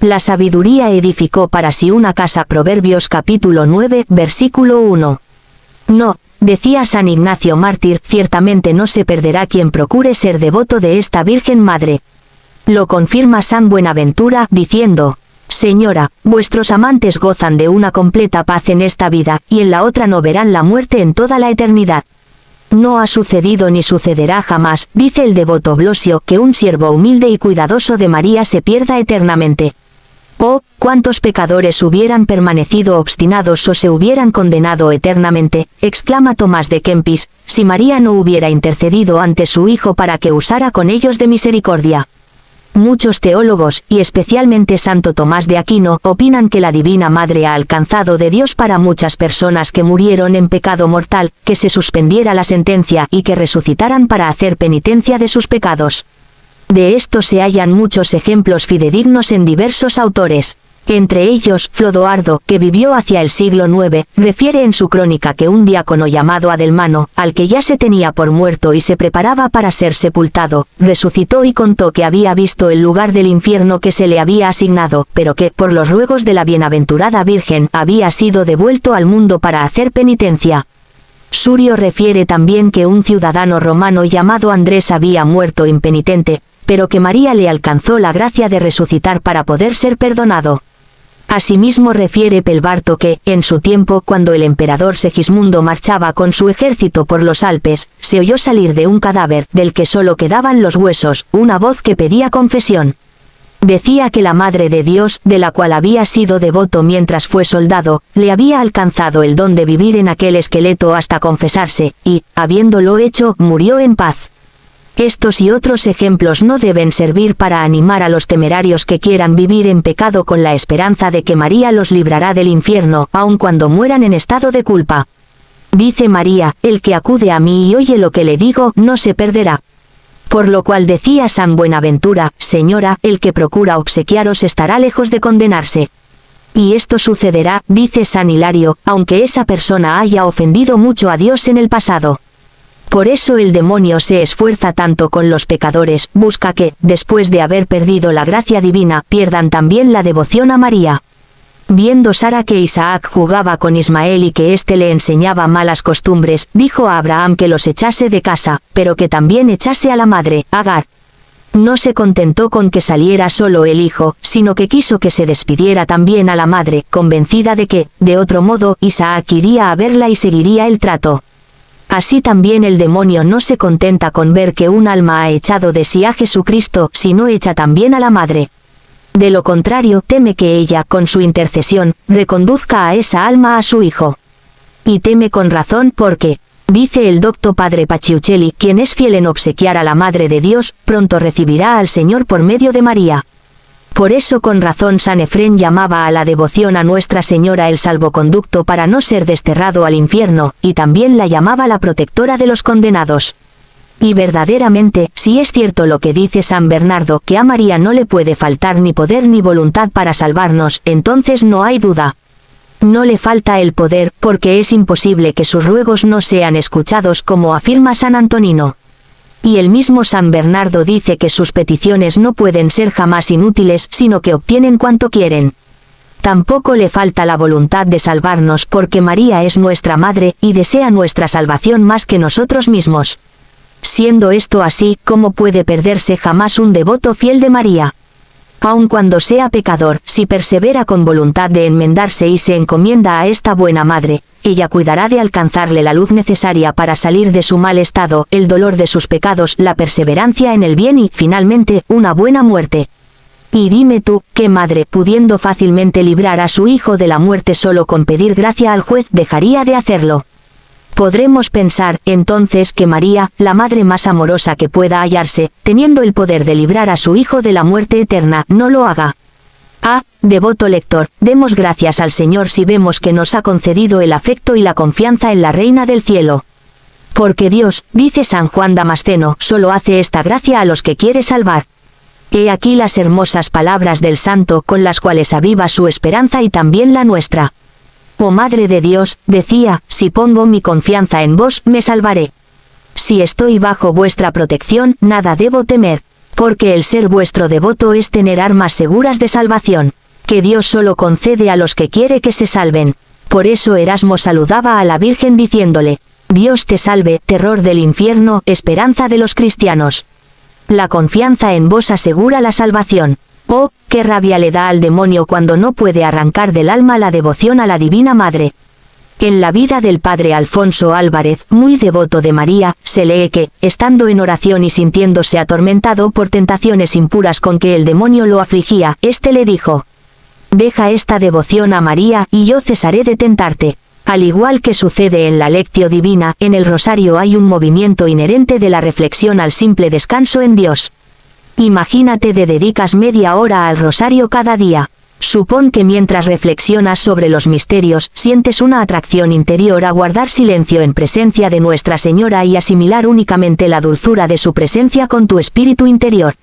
La sabiduría edificó para sí una casa. Proverbios capítulo 9, versículo 1. No, decía San Ignacio Mártir, ciertamente no se perderá quien procure ser devoto de esta Virgen Madre. Lo confirma San Buenaventura, diciendo: Señora, vuestros amantes gozan de una completa paz en esta vida, y en la otra no verán la muerte en toda la eternidad. No ha sucedido ni sucederá jamás, dice el devoto Blosio, que un siervo humilde y cuidadoso de María se pierda eternamente. Oh, cuántos pecadores hubieran permanecido obstinados o se hubieran condenado eternamente, exclama Tomás de Kempis, si María no hubiera intercedido ante su Hijo para que usara con ellos de misericordia. Muchos teólogos, y especialmente Santo Tomás de Aquino, opinan que la Divina Madre ha alcanzado de Dios para muchas personas que murieron en pecado mortal, que se suspendiera la sentencia y que resucitaran para hacer penitencia de sus pecados. De esto se hallan muchos ejemplos fidedignos en diversos autores. Entre ellos, Flodoardo, que vivió hacia el siglo IX, refiere en su crónica que un diácono llamado Adelmano, al que ya se tenía por muerto y se preparaba para ser sepultado, resucitó y contó que había visto el lugar del infierno que se le había asignado, pero que, por los ruegos de la bienaventurada Virgen, había sido devuelto al mundo para hacer penitencia. Surio refiere también que un ciudadano romano llamado Andrés había muerto impenitente, pero que María le alcanzó la gracia de resucitar para poder ser perdonado. Asimismo refiere Pelbarto que, en su tiempo, cuando el emperador Segismundo marchaba con su ejército por los Alpes, se oyó salir de un cadáver, del que solo quedaban los huesos, una voz que pedía confesión. Decía que la Madre de Dios, de la cual había sido devoto mientras fue soldado, le había alcanzado el don de vivir en aquel esqueleto hasta confesarse, y, habiéndolo hecho, murió en paz. Estos y otros ejemplos no deben servir para animar a los temerarios que quieran vivir en pecado con la esperanza de que María los librará del infierno, aun cuando mueran en estado de culpa. Dice María: el que acude a mí y oye lo que le digo, no se perderá. Por lo cual decía San Buenaventura: Señora, el que procura obsequiaros estará lejos de condenarse. Y esto sucederá, dice San Hilario, aunque esa persona haya ofendido mucho a Dios en el pasado. Por eso el demonio se esfuerza tanto con los pecadores, busca que, después de haber perdido la gracia divina, pierdan también la devoción a María. Viendo Sara que Isaac jugaba con Ismael y que éste le enseñaba malas costumbres, dijo a Abraham que los echase de casa, pero que también echase a la madre, Agar. No se contentó con que saliera solo el hijo, sino que quiso que se despidiera también a la madre, convencida de que, de otro modo, Isaac iría a verla y seguiría el trato. Así también el demonio no se contenta con ver que un alma ha echado de sí a Jesucristo, sino echa también a la madre. De lo contrario, teme que ella, con su intercesión, reconduzca a esa alma a su hijo. Y teme con razón porque, dice el docto padre Paciuchelli, quien es fiel en obsequiar a la Madre de Dios, pronto recibirá al Señor por medio de María. Por eso con razón San Efrén llamaba a la devoción a Nuestra Señora el salvoconducto para no ser desterrado al infierno, y también la llamaba la protectora de los condenados. Y verdaderamente, si es cierto lo que dice San Bernardo, que a María no le puede faltar ni poder ni voluntad para salvarnos, entonces no hay duda. No le falta el poder, porque es imposible que sus ruegos no sean escuchados, como afirma San Antonino. Y el mismo San Bernardo dice que sus peticiones no pueden ser jamás inútiles, sino que obtienen cuanto quieren. Tampoco le falta la voluntad de salvarnos, porque María es nuestra Madre, y desea nuestra salvación más que nosotros mismos. Siendo esto así, ¿cómo puede perderse jamás un devoto fiel de María? Aun cuando sea pecador, si persevera con voluntad de enmendarse y se encomienda a esta buena Madre, ella cuidará de alcanzarle la luz necesaria para salir de su mal estado, el dolor de sus pecados, la perseverancia en el bien y, finalmente, una buena muerte. Y dime tú, ¿qué madre, pudiendo fácilmente librar a su hijo de la muerte solo con pedir gracia al juez, dejaría de hacerlo? Podremos pensar, entonces, que María, la madre más amorosa que pueda hallarse, teniendo el poder de librar a su hijo de la muerte eterna, no lo haga. Ah, devoto lector, demos gracias al Señor si vemos que nos ha concedido el afecto y la confianza en la Reina del Cielo. Porque Dios, dice San Juan Damasceno, solo hace esta gracia a los que quiere salvar. He aquí las hermosas palabras del santo con las cuales aviva su esperanza y también la nuestra. Oh Madre de Dios, decía, si pongo mi confianza en vos, me salvaré. Si estoy bajo vuestra protección, nada debo temer. Porque el ser vuestro devoto es tener armas seguras de salvación, que Dios solo concede a los que quiere que se salven. Por eso Erasmo saludaba a la Virgen diciéndole: Dios te salve, terror del infierno, esperanza de los cristianos. La confianza en vos asegura la salvación. Oh, qué rabia le da al demonio cuando no puede arrancar del alma la devoción a la Divina Madre. En la vida del padre Alfonso Álvarez, muy devoto de María, se lee que, estando en oración y sintiéndose atormentado por tentaciones impuras con que el demonio lo afligía, éste le dijo: deja esta devoción a María, y yo cesaré de tentarte. Al igual que sucede en la Lectio Divina, en el rosario hay un movimiento inherente de la reflexión al simple descanso en Dios. Imagínate te dedicas media hora al rosario cada día. Supón que mientras reflexionas sobre los misterios, sientes una atracción interior a guardar silencio en presencia de Nuestra Señora y asimilar únicamente la dulzura de su presencia con tu espíritu interior.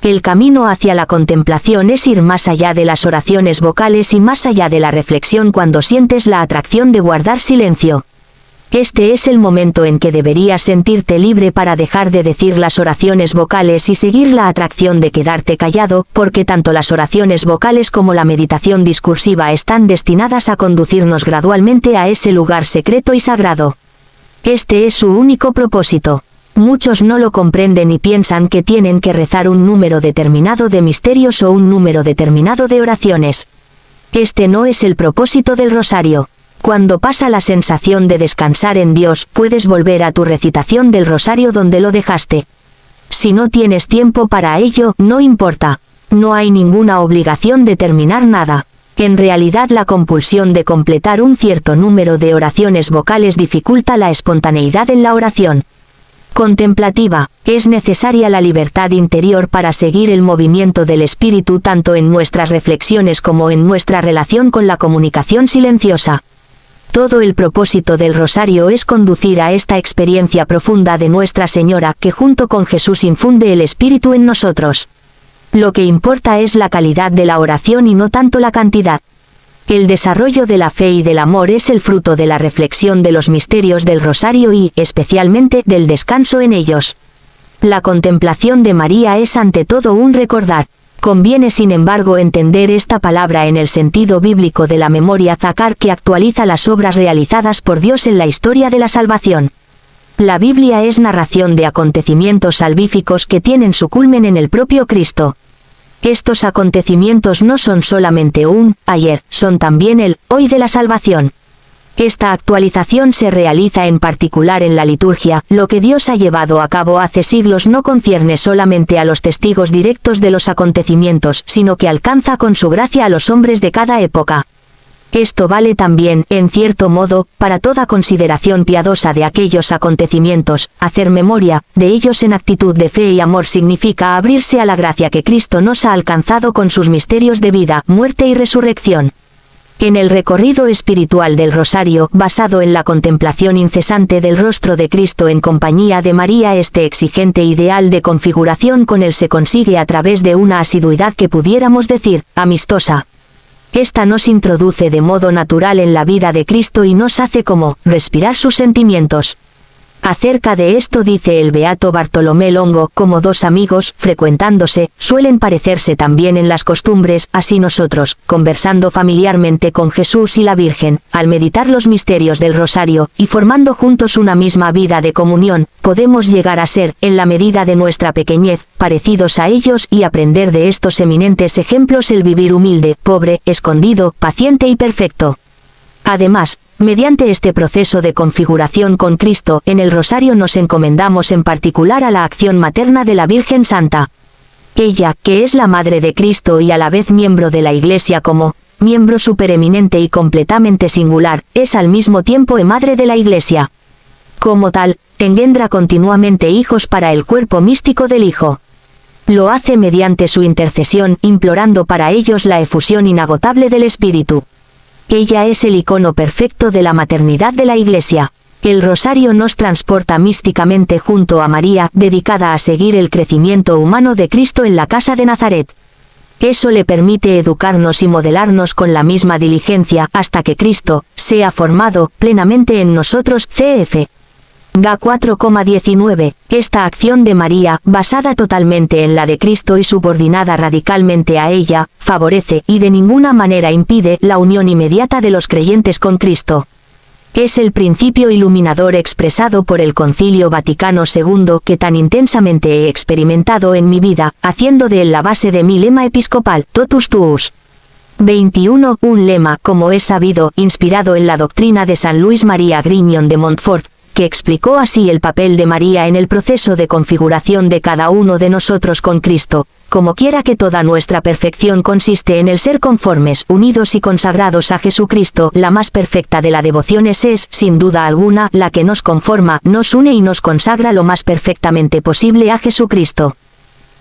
El camino hacia la contemplación es ir más allá de las oraciones vocales y más allá de la reflexión cuando sientes la atracción de guardar silencio. Este es el momento en que deberías sentirte libre para dejar de decir las oraciones vocales y seguir la atracción de quedarte callado, porque tanto las oraciones vocales como la meditación discursiva están destinadas a conducirnos gradualmente a ese lugar secreto y sagrado. Este es su único propósito. Muchos no lo comprenden y piensan que tienen que rezar un número determinado de misterios o un número determinado de oraciones. Este no es el propósito del rosario. Cuando pasa la sensación de descansar en Dios, puedes volver a tu recitación del rosario donde lo dejaste. Si no tienes tiempo para ello, no importa. No hay ninguna obligación de terminar nada. En realidad la compulsión de completar un cierto número de oraciones vocales dificulta la espontaneidad en la oración contemplativa. Es necesaria la libertad interior para seguir el movimiento del espíritu tanto en nuestras reflexiones como en nuestra relación con la comunicación silenciosa. Todo el propósito del rosario es conducir a esta experiencia profunda de Nuestra Señora, que junto con Jesús infunde el Espíritu en nosotros. Lo que importa es la calidad de la oración y no tanto la cantidad. El desarrollo de la fe y del amor es el fruto de la reflexión de los misterios del rosario y, especialmente, del descanso en ellos. La contemplación de María es ante todo un recordar. Conviene sin embargo entender esta palabra en el sentido bíblico de la memoria Zacar que actualiza las obras realizadas por Dios en la historia de la salvación. La Biblia es narración de acontecimientos salvíficos que tienen su culmen en el propio Cristo. Estos acontecimientos no son solamente un ayer, son también el hoy de la salvación. Esta actualización se realiza en particular en la liturgia. Lo que Dios ha llevado a cabo hace siglos no concierne solamente a los testigos directos de los acontecimientos, sino que alcanza con su gracia a los hombres de cada época. Esto vale también, en cierto modo, para toda consideración piadosa de aquellos acontecimientos. Hacer memoria de ellos en actitud de fe y amor significa abrirse a la gracia que Cristo nos ha alcanzado con sus misterios de vida, muerte y resurrección. En el recorrido espiritual del rosario, basado en la contemplación incesante del rostro de Cristo en compañía de María, este exigente ideal de configuración con él se consigue a través de una asiduidad que pudiéramos decir, amistosa. Esta nos introduce de modo natural en la vida de Cristo y nos hace como respirar sus sentimientos. Acerca de esto dice el beato Bartolomé Longo: como dos amigos, frecuentándose, suelen parecerse también en las costumbres, así nosotros, conversando familiarmente con Jesús y la Virgen, al meditar los misterios del rosario, y formando juntos una misma vida de comunión, podemos llegar a ser, en la medida de nuestra pequeñez, parecidos a ellos y aprender de estos eminentes ejemplos el vivir humilde, pobre, escondido, paciente y perfecto. Además, mediante este proceso de configuración con Cristo, en el rosario nos encomendamos en particular a la acción materna de la Virgen Santa. Ella, que es la Madre de Cristo y a la vez miembro de la Iglesia como miembro supereminente y completamente singular, es al mismo tiempo Madre de la Iglesia. Como tal, engendra continuamente hijos para el cuerpo místico del Hijo. Lo hace mediante su intercesión, implorando para ellos la efusión inagotable del Espíritu. Ella es el icono perfecto de la maternidad de la Iglesia. El rosario nos transporta místicamente junto a María, dedicada a seguir el crecimiento humano de Cristo en la casa de Nazaret. Eso le permite educarnos y modelarnos con la misma diligencia, hasta que Cristo sea formado plenamente en nosotros. Cf. Ga 4,19. Esta acción de María, basada totalmente en la de Cristo y subordinada radicalmente a ella, favorece y de ninguna manera impide la unión inmediata de los creyentes con Cristo. Es el principio iluminador expresado por el Concilio Vaticano II que tan intensamente he experimentado en mi vida, haciendo de él la base de mi lema episcopal, Totus Tuus. 21. Un lema, como es sabido, inspirado en la doctrina de San Luis María Grignon de Montfort, que explicó así el papel de María en el proceso de configuración de cada uno de nosotros con Cristo, como quiera que toda nuestra perfección consiste en el ser conformes, unidos y consagrados a Jesucristo. La más perfecta de las devociones es, sin duda alguna, la que nos conforma, nos une y nos consagra lo más perfectamente posible a Jesucristo.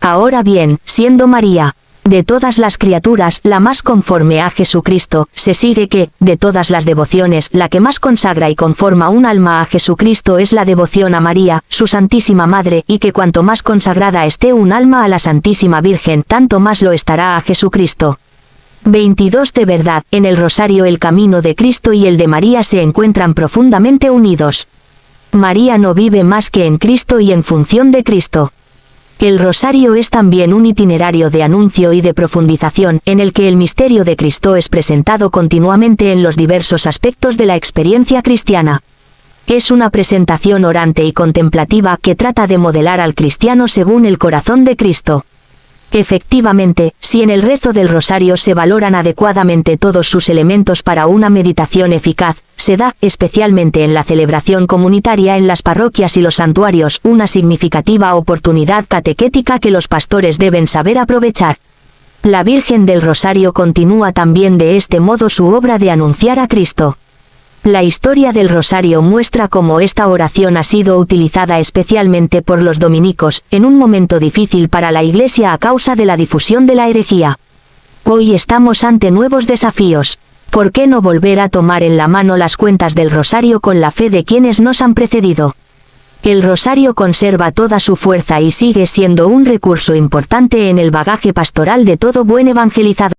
Ahora bien, siendo María, de todas las criaturas, la más conforme a Jesucristo, se sigue que, de todas las devociones, la que más consagra y conforma un alma a Jesucristo es la devoción a María, su Santísima Madre, y que cuanto más consagrada esté un alma a la Santísima Virgen, tanto más lo estará a Jesucristo. 22. De verdad, en el rosario el camino de Cristo y el de María se encuentran profundamente unidos. María no vive más que en Cristo y en función de Cristo. El rosario es también un itinerario de anuncio y de profundización, en el que el misterio de Cristo es presentado continuamente en los diversos aspectos de la experiencia cristiana. Es una presentación orante y contemplativa que trata de modelar al cristiano según el corazón de Cristo. Efectivamente, si en el rezo del rosario se valoran adecuadamente todos sus elementos para una meditación eficaz, se da, especialmente en la celebración comunitaria en las parroquias y los santuarios, una significativa oportunidad catequética que los pastores deben saber aprovechar. La Virgen del Rosario continúa también de este modo su obra de anunciar a Cristo. La historia del rosario muestra cómo esta oración ha sido utilizada especialmente por los dominicos, en un momento difícil para la Iglesia a causa de la difusión de la herejía. Hoy estamos ante nuevos desafíos. ¿Por qué no volver a tomar en la mano las cuentas del rosario con la fe de quienes nos han precedido? El rosario conserva toda su fuerza y sigue siendo un recurso importante en el bagaje pastoral de todo buen evangelizador.